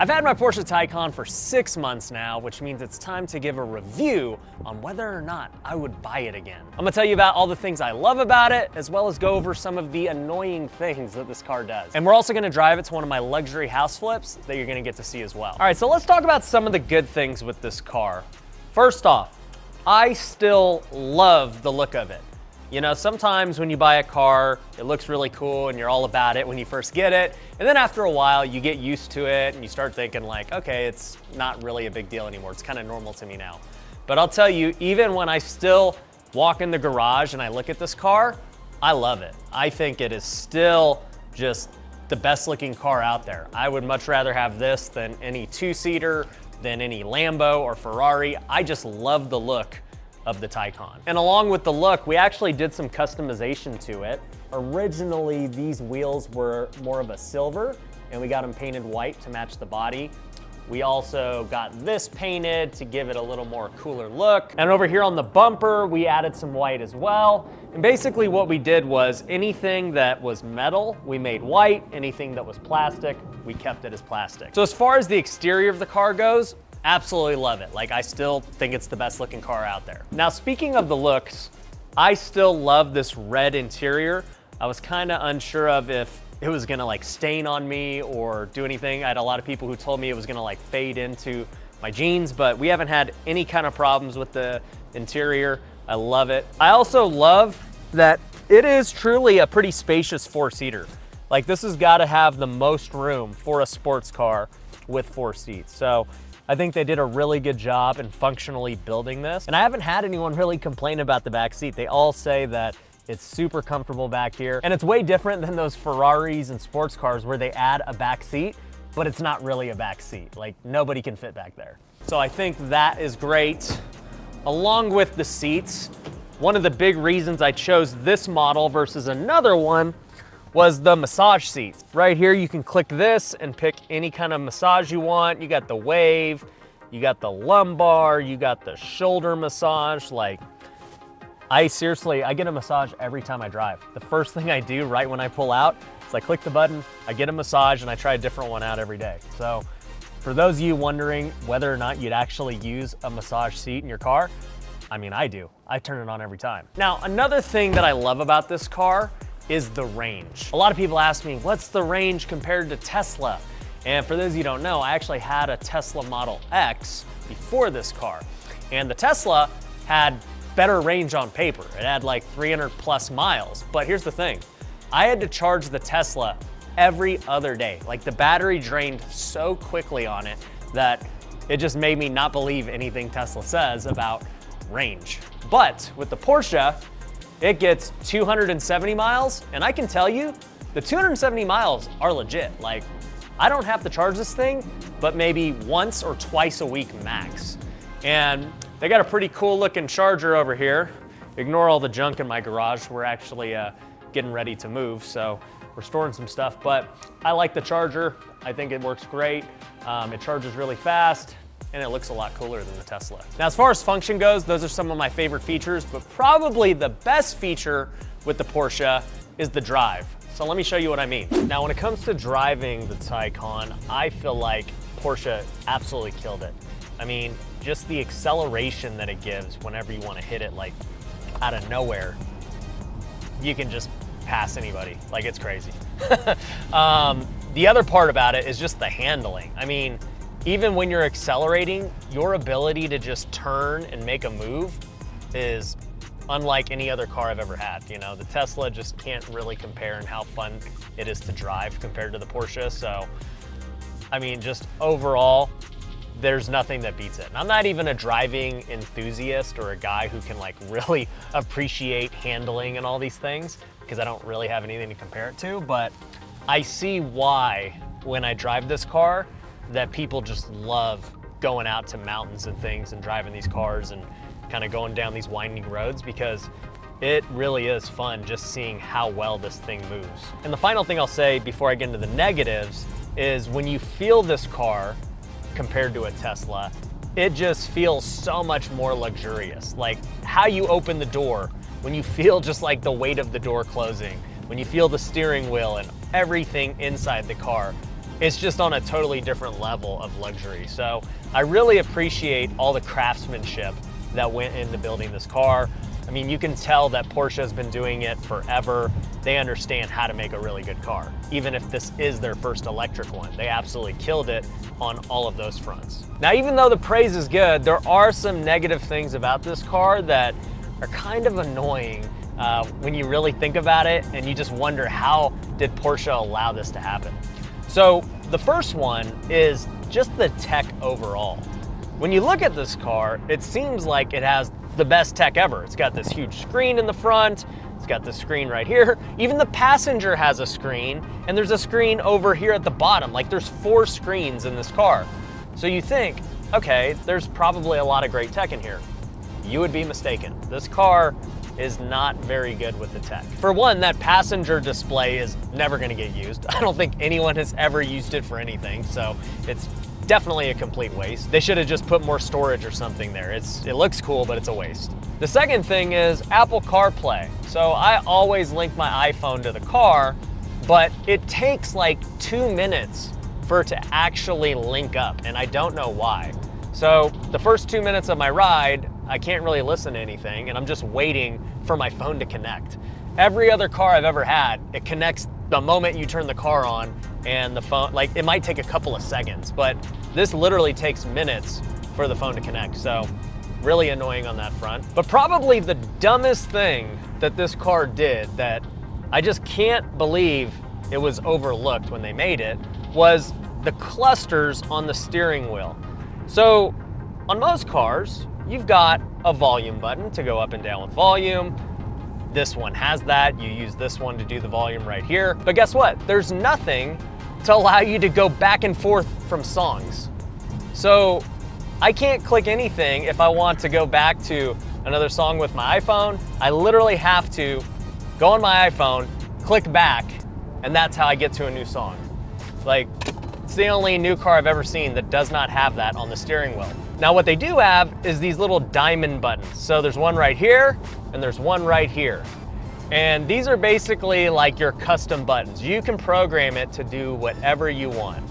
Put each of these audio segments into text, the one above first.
I've had my Porsche Taycon for 6 months now, which means it's time to give a review on whether or not I would buy it again. I'm gonna tell you about all the things I love about it, as well as go over some of the annoying things that this car does. And we're also gonna drive it to one of my luxury house flips that you're gonna get to see as well. All right, so let's talk about some of the good things with this car. First off, I still love the look of it. You know, sometimes when you buy a car, it looks really cool and you're all about it when you first get it. And then after a while, you get used to it and you start thinking like, okay, it's not really a big deal anymore. It's kind of normal to me now. But I'll tell you, even when I still walk in the garage and I look at this car, I love it. I think it is still just the best looking car out there. I would much rather have this than any two-seater, than any Lambo or Ferrari. I just love the look of the Taycan. And along with the look, we actually did some customization to it. Originally, these wheels were more of a silver, and we got them painted white to match the body. We also got this painted to give it a little more cooler look. And over here on the bumper, we added some white as well. And basically what we did was anything that was metal, we made white. Anything that was plastic, we kept it as plastic. So as far as the exterior of the car goes, absolutely love it. Like, I still think it's the best looking car out there. Now, speaking of the looks, I still love this red interior. I was kind of unsure of if it was gonna like stain on me or do anything. I had a lot of people who told me it was gonna like fade into my jeans, but we haven't had any kind of problems with the interior. I love it. I also love that it is truly a pretty spacious four-seater. Like, this has gotta have the most room for a sports car with 4 seats. So I think they did a really good job in functionally building this. And I haven't had anyone really complain about the back seat. They all say that it's super comfortable back here. And it's way different than those Ferraris and sports cars where they add a back seat, but it's not really a back seat. Like, nobody can fit back there. So I think that is great. Along with the seats, one of the big reasons I chose this model versus another one was the massage seats. Right here, you can click this and pick any kind of massage you want. You got the wave, you got the lumbar, you got the shoulder massage. Like, I get a massage every time I drive. The first thing I do right when I pull out is I click the button, I get a massage, and I try a different one out every day. So for those of you wondering whether or not you'd actually use a massage seat in your car, I mean, I do. I turn it on every time. Now, another thing that I love about this car is the range. A lot of people ask me, what's the range compared to Tesla? And for those of you who don't know, I actually had a Tesla Model X before this car. And the Tesla had better range on paper. It had like 300 plus miles. But here's the thing, I had to charge the Tesla every other day. Like, the battery drained so quickly on it that it just made me not believe anything Tesla says about range. But with the Porsche, it gets 270 miles, and I can tell you, the 270 miles are legit. Like, I don't have to charge this thing, but maybe once or twice a week max. And they got a pretty cool looking charger over here. Ignore all the junk in my garage. We're actually getting ready to move, so we're storing some stuff, but I like the charger. I think it works great. It charges really fast, and it looks a lot cooler than the Tesla. Now, as far as function goes, those are some of my favorite features, but probably the best feature with the Porsche is the drive. So let me show you what I mean. Now, when it comes to driving the Taycan, I feel like Porsche absolutely killed it. I mean, just the acceleration that it gives whenever you want to hit it like out of nowhere, you can just pass anybody. Like, it's crazy. The other part about it is just the handling. I mean, even when you're accelerating, your ability to just turn and make a move is unlike any other car I've ever had. You know, the Tesla just can't really compare in how fun it is to drive compared to the Porsche. So, I mean, just overall, there's nothing that beats it. And I'm not even a driving enthusiast or a guy who can like really appreciate handling and all these things, because I don't really have anything to compare it to, but I see why when I drive this car that people just love going out to mountains and things and driving these cars and kind of going down these winding roads, because it really is fun just seeing how well this thing moves. And the final thing I'll say before I get into the negatives is when you feel this car compared to a Tesla, it just feels so much more luxurious. Like, how you open the door, when you feel just like the weight of the door closing, when you feel the steering wheel and everything inside the car, it's just on a totally different level of luxury. So I really appreciate all the craftsmanship that went into building this car. I mean, you can tell that Porsche has been doing it forever. They understand how to make a really good car. Even if this is their first electric one, they absolutely killed it on all of those fronts. Now, even though the praise is good, there are some negative things about this car that are kind of annoying when you really think about it, and you just wonder, how did Porsche allow this to happen? So the first one is just the tech overall. When you look at this car, it seems like it has the best tech ever. It's got this huge screen in the front, it's got this screen right here. Even the passenger has a screen, and there's a screen over here at the bottom. Like, there's 4 screens in this car. So you think, okay, there's probably a lot of great tech in here. You would be mistaken. This car is not very good with the tech. For one, that passenger display is never gonna get used. I don't think anyone has ever used it for anything, so it's definitely a complete waste. They should have just put more storage or something there. It looks cool, but it's a waste. The second thing is Apple CarPlay. So I always link my iPhone to the car, but it takes like 2 minutes for it to actually link up, and I don't know why. So the first 2 minutes of my ride, I can't really listen to anything, and I'm just waiting for my phone to connect. Every other car I've ever had, it connects the moment you turn the car on, and the phone, like, it might take a couple of seconds, but this literally takes minutes for the phone to connect. So really annoying on that front. But probably the dumbest thing that this car did, that I just can't believe it was overlooked when they made it, was the clusters on the steering wheel. So on most cars, you've got a volume button to go up and down with volume. This one has that. You use this one to do the volume right here. But guess what? There's nothing to allow you to go back and forth from songs. So I can't click anything if I want to go back to another song with my iPhone. I literally have to go on my iPhone, click back, and that's how I get to a new song. Like, it's the only new car I've ever seen that does not have that on the steering wheel. Now, what they do have is these little diamond buttons. So there's one right here, and there's one right here. And these are basically like your custom buttons. You can program it to do whatever you want.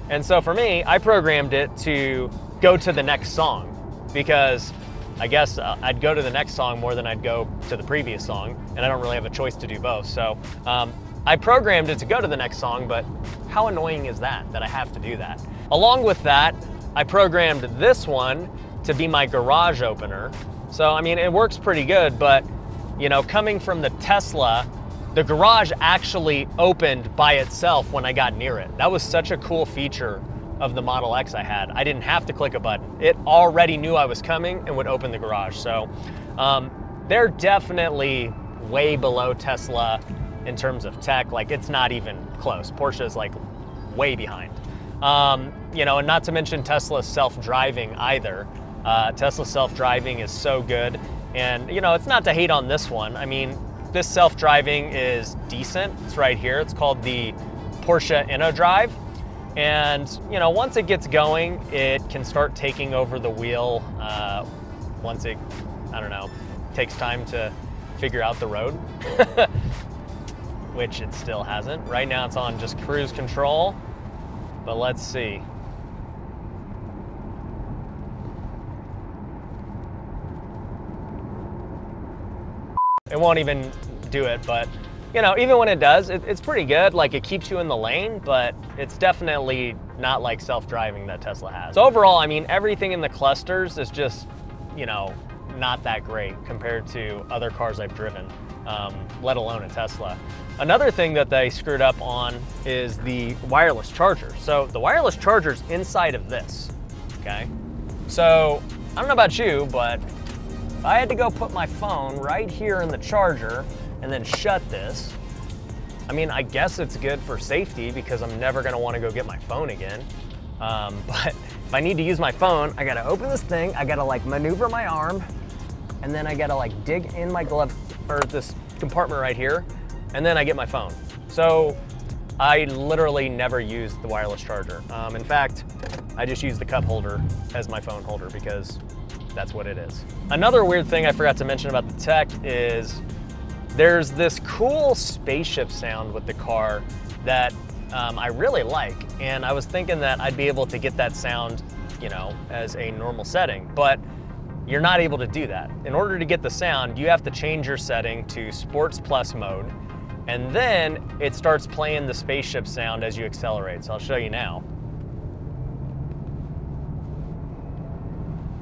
And so for me, I programmed it to go to the next song, because I guess I'd go to the next song more than I'd go to the previous song, and I don't really have a choice to do both. So I programmed it to go to the next song, but how annoying is that I have to do that? Along with that, I programmed this one to be my garage opener. So, I mean, it works pretty good, but, you know, coming from the Tesla, the garage actually opened by itself when I got near it. That was such a cool feature of the Model X I had. I didn't have to click a button. It already knew I was coming and would open the garage. So they're definitely way below Tesla in terms of tech. Like, it's not even close. Porsche is like way behind. You know, and not to mention Tesla's self-driving either. Tesla's self-driving is so good. And, you know, it's not to hate on this one. I mean, this self-driving is decent. It's right here. It's called the Porsche InnoDrive. And, you know, once it gets going, it can start taking over the wheel once it, I don't know, takes time to figure out the road, which it still hasn't. Right now it's on just cruise control, but let's see. It won't even do it, but you know, even when it does, it's pretty good. Like, it keeps you in the lane, but it's definitely not like self-driving that Tesla has. So overall, I mean, everything in the clusters is just, you know, not that great compared to other cars I've driven, let alone a Tesla. Another thing that they screwed up on is the wireless charger. So the wireless charger's inside of this, okay? So I don't know about you, but if I had to go put my phone right here in the charger and then shut this, I mean, I guess it's good for safety because I'm never gonna wanna go get my phone again. But if I need to use my phone, I gotta open this thing, I gotta like maneuver my arm, and then I gotta like dig in my glove, or this compartment right here, and then I get my phone. So I literally never use the wireless charger. In fact, I just use the cup holder as my phone holder because that's what it is. Another weird thing I forgot to mention about the tech is there's this cool spaceship sound with the car that I really like. And I was thinking that I'd be able to get that sound, you know, as a normal setting, but you're not able to do that. In order to get the sound, you have to change your setting to Sports Plus mode, and then it starts playing the spaceship sound as you accelerate. So I'll show you now.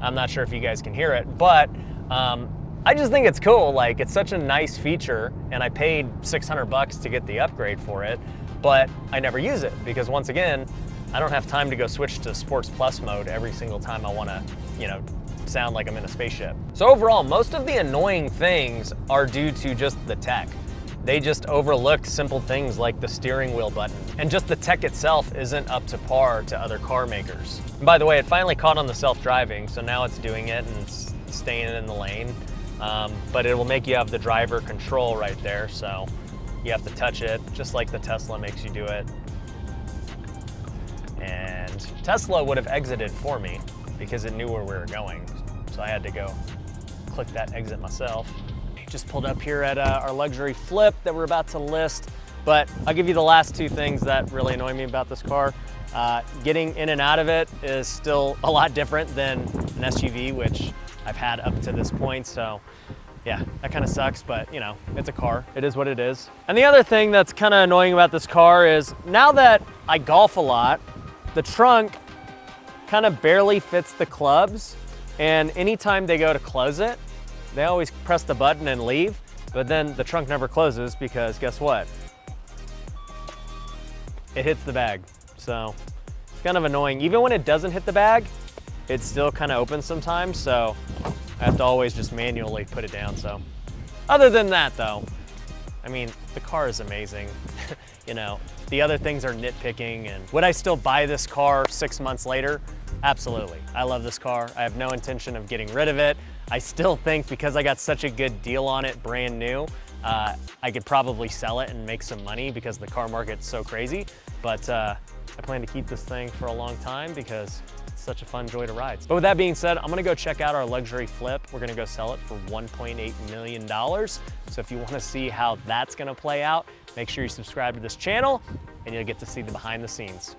I'm not sure if you guys can hear it, but I just think it's cool. Like, it's such a nice feature, and I paid 600 bucks to get the upgrade for it, but I never use it because, once again, I don't have time to go switch to Sports Plus mode every single time I want to, you know, sound like I'm in a spaceship. So overall, most of the annoying things are due to just the tech. They just overlook simple things like the steering wheel button. And just the tech itself isn't up to par to other car makers. And by the way, it finally caught on the self-driving, so now it's doing it and it's staying in the lane. But it will make you have the driver control right there, so you have to touch it, just like the Tesla makes you do it. And Tesla would have exited for me because it knew where we were going. So I had to go click that exit myself. Just pulled up here at our luxury flip that we're about to list, but I'll give you the last two things that really annoy me about this car. Getting in and out of it is still a lot different than an SUV, which I've had up to this point, so yeah, that kind of sucks, but you know, it's a car. It is what it is. And the other thing that's kind of annoying about this car is now that I golf a lot, the trunk kind of barely fits the clubs, and anytime they go to close it, they always press the button and leave, but then the trunk never closes because guess what? It hits the bag. So it's kind of annoying. Even when it doesn't hit the bag, it still kind of opens sometimes, so I have to always just manually put it down. So other than that though, I mean, the car is amazing. You know, the other things are nitpicking. And would I still buy this car 6 months later? Absolutely. I love this car. I have no intention of getting rid of it. I still think because I got such a good deal on it, brand new, I could probably sell it and make some money because the car market's so crazy. But I plan to keep this thing for a long time because it's such a fun joy to ride. But with that being said, I'm gonna go check out our luxury flip. We're gonna go sell it for $1.8 million. So if you wanna see how that's gonna play out, make sure you subscribe to this channel and you'll get to see the behind the scenes.